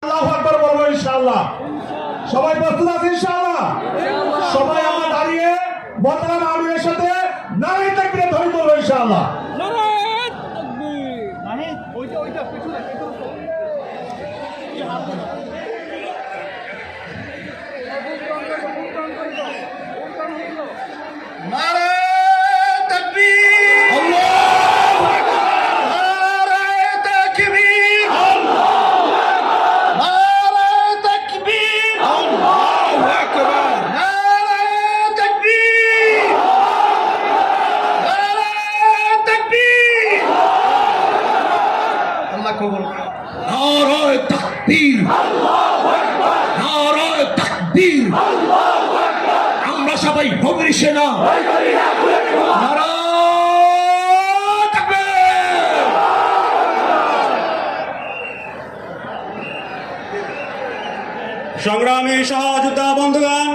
আল্লাহু আকবার বলবো ইনশাআল্লাহ। সবাই প্রস্তুত আছে ইনশাআল্লাহ? সবাই আমরা দাঁড়িয়ে বর্তমান আমিরের সাথে নারে তাকবীর ধ্বনি করবো ইনশাআল্লাহ। নারে তাকবীর, আল্লাহু আকবার, নারে তাকবীর, আল্লাহু আকবার, নারে তাকবীর, আল্লাহু আকবার, নারে তাকবীর, নারে তাকবীর, আল্লাহ কবুল করুন। নারে তাকবীর, আল্লাহু আকবার, নারে তাকবীর, আল্লাহু আকবার। আমরা সবাই নবীর সেনা। নারে তাকবীর। সংগ্রামী সহযোদ্ধা বন্ধুগণ,